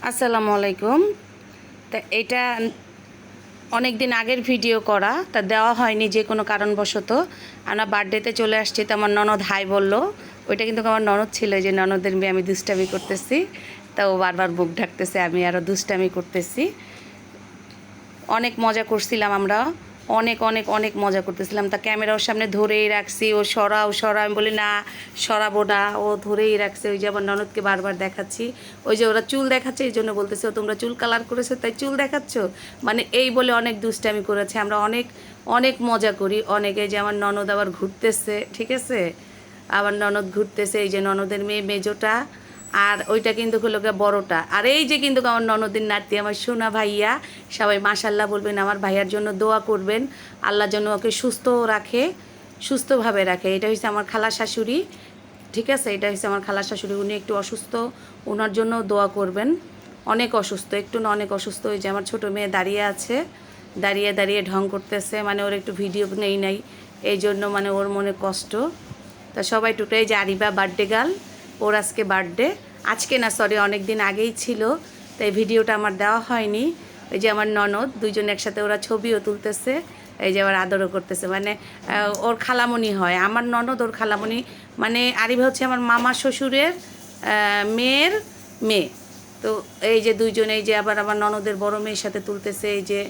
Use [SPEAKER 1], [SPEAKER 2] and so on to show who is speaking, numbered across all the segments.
[SPEAKER 1] আসসালামু আলাইকুম। তা এটা অনেক দিন আগের ভিডিও করা, তা দেওয়া হয়নি যে কোনো কারণবশত। আমরা বার্থডেতে চলে আসছি, তো আমার ননদ হাই বললো। ওইটা কিন্তু আমার ননদ ছিল, যে ননদের মেয়ে আমি দুষ্টামি করতেছি, তা ও বারবার মুখ ঢাকতেছে, আমি আরও দুষ্টামি করতেছি। অনেক মজা করছিলাম আমরা, অনেক অনেক অনেক মজা করতেছিলাম। তা ক্যামেরার সামনে ধরেই রাখছি, ও সরাও সরা, আমি বলি না সরাবো না, ও ধরেই রাখছে। ওই যে আমার ননদকে বারবার দেখাচ্ছি, ওই যে ওরা চুল দেখাচ্ছে, এই জন্য বলতেছে ও তোমরা চুল কালার করেছো তাই চুল দেখাচ্ছ, মানে এই বলে অনেক দুষ্টামি করেছে। আমরা অনেক অনেক মজা করি অনেকে। যে আমার ননদ আবার ঘুরতেছে, ঠিক আছে, আবার ননদ ঘুরতেছে, এই যে ননদের মেয়ে মেজোটা, আর ওইটা কিন্তু হলো গিয়ে বড়টা। আর এই যে কিন্তু আমার ননদের নাতি, আমার সোনা ভাইয়া। সবাই মাশাল্লাহ বলবেন, আমার ভাইয়ার জন্য দোয়া করবেন, আল্লাহ যেন ওকে সুস্থ রাখে, সুস্থভাবে রাখে। এটা হচ্ছে আমার খালা শাশুড়ি, ঠিক আছে, এটা হচ্ছে আমার খালা শাশুড়ি। উনি একটু অসুস্থ, ওনার জন্য দোয়া করবেন। অনেক অসুস্থ, একটু না অনেক অসুস্থ। ওই যে আমার ছোটো মেয়ে দাঁড়িয়ে আছে, দাঁড়িয়ে দাঁড়িয়ে ঢং করতেছে, মানে ওর একটু ভিডিও নেই নাই, এই জন্য মানে ওর মনে কষ্ট। তা সবাই টুটাই যে আরিবা বার্থডে গার্ল, ওর আজকে বার্থডে, আজকে না সরি অনেক দিন আগেই ছিল, তাই ভিডিওটা আমার দেওয়া হয়নি। ওই যে আমার ননদ দুইজন একসাথে ওরা ছবিও তুলতেছে, এই যে আবার আদরও করতেছে, মানে ওর খালামণি হয় আমার ননদ, ওর খালামণি। মানে আরিবা হচ্ছে আমার মামা শ্বশুরের মেয়ের মেয়ে। তো এই যে দুইজন, এই যে আবার আমার ননদের বড় মেয়ের সাথে তুলতেছে, এই যে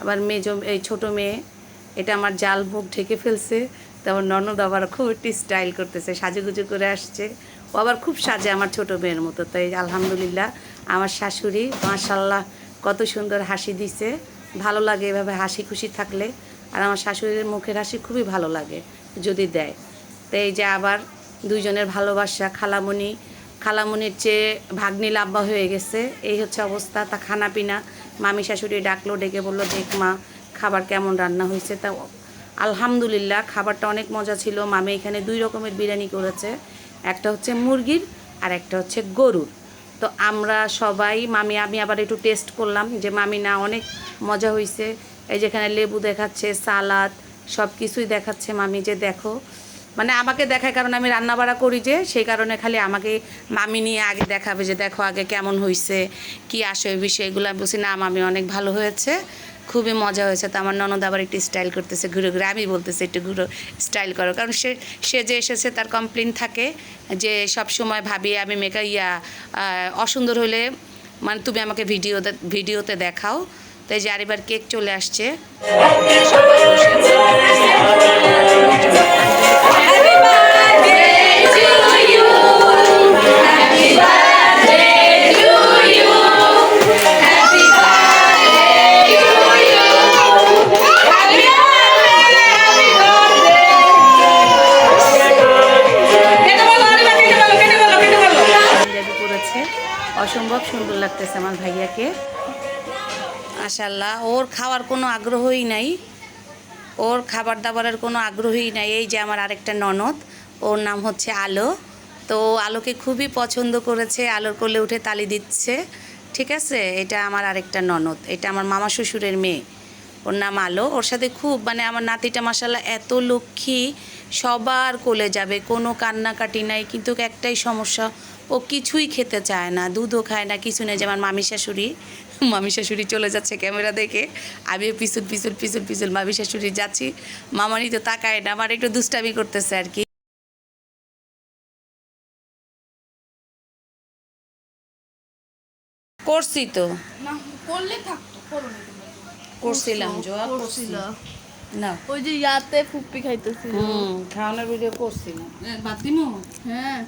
[SPEAKER 1] আবার মেজো এই ছোটো মেয়ে, এটা আমার জাল মুখ ঢেকে ফেলছে। তারপর ননদ আবার খুব একটু স্টাইল করতেছে, সাজুগুজু করে আসছে, ও আবার খুব সাজে আমার ছোটো মেয়ের মতো। তাই আলহামদুলিল্লাহ আমার শাশুড়ি মাশাল্লাহ কত সুন্দর হাসি দিছে। ভালো লাগে এভাবে হাসি খুশি থাকলে, আর আমার শাশুড়ির মুখের হাসি খুবই ভালো লাগে যদি দেয়। তো এই যে আবার দুইজনের ভালোবাসা, খালামণি খালামণির চেয়ে ভাগ্নি লাব্বা হয়ে গেছে, এই হচ্ছে অবস্থা। তা খানা পিনা মামি শাশুড়ি ডাকলো, ডেকে বললো দেখ মা খাবার কেমন রান্না হয়েছে। তা আলহামদুলিল্লাহ খাবারটা অনেক মজা ছিল। মামি এখানে 2 রকমের বিরিয়ানি করেছে, একটা হচ্ছে মুরগির আর একটা হচ্ছে গরুর। তো আমরা সবাই আমি আবার একটু টেস্ট করলাম, যে মামি না অনেক মজা হয়েছে। এই যেখানে লেবু দেখাচ্ছে, সালাদ, সব কিছুই দেখাচ্ছে মামি, যে দেখো, মানে আমাকে দেখায়, কারণ আমি রান্নাবাড়া করি, যে সেই কারণে খালি আমাকে মামি নিয়ে আগে দেখাবে, যে দেখো আগে কেমন হয়েছে, কি আসে ওই বিষয়গুলো। আমি বলছি না মামি অনেক ভালো হয়েছে, খুবই মজা হয়েছে। তো আমার ননদ আবার একটু স্টাইল করতেছে ঘুরে ঘুরে, আমি বলতেছি একটু ঘুরে স্টাইল করো, কারণ সে যে এসেছে তার কমপ্লেন থাকে যে সব সময় ভাবি আমি অসুন্দর হলে মানে তুমি আমাকে ভিডিওতে দেখাও। তাই যে আরেকবার কেক চলে আসছে, সবাই অসম্ভব সুন্দর লাগতেছে আমার ভাইয়াকে মাশাআল্লাহ। ওর খাওয়ার কোনো আগ্রহই নাই, ওর খাবার দাবারের কোনো আগ্রহই নাই। এই যে আমার আরেকটা ননদ, ওর নাম হচ্ছে আলো। তো আলোকে খুবই পছন্দ করেছে, আলোর কোলে উঠে তালি দিচ্ছে, ঠিক আছে। এটা আমার আরেকটা ননদ, এটা আমার মামা শ্বশুরের মেয়ে, ওর নাম আলো। ওর সাথে খুব মানে আমার নাতিটা মাশাআল্লাহ এত লক্ষ্মী, সবার কোলে যাবে, কোনো কান্নাকাটি নাই। কিন্তু একটাই সমস্যা, ও কিছুই খেতে চায় না, দুধও খায় না, কিছু নেই। যেমন মামি শাশুড়ি চলে যাচ্ছে ক্যামেরা দেখে, আমিও পিছল মামি শাশুড়ি যাচ্ছি, মামারই তো তাকায় না, আমার একটু দুষ্টামি করতেছে আর কি। করছি তো,
[SPEAKER 2] না করলে থাকতো,
[SPEAKER 1] করছিলাম জবাব
[SPEAKER 2] করছিল
[SPEAKER 1] না,
[SPEAKER 2] ওই যে ইয়াতে ফুপি খাইতেছিল।
[SPEAKER 1] খাওয়ানোর ভিডিও করছিলাম।
[SPEAKER 2] বাদ দিমু? হ্যাঁ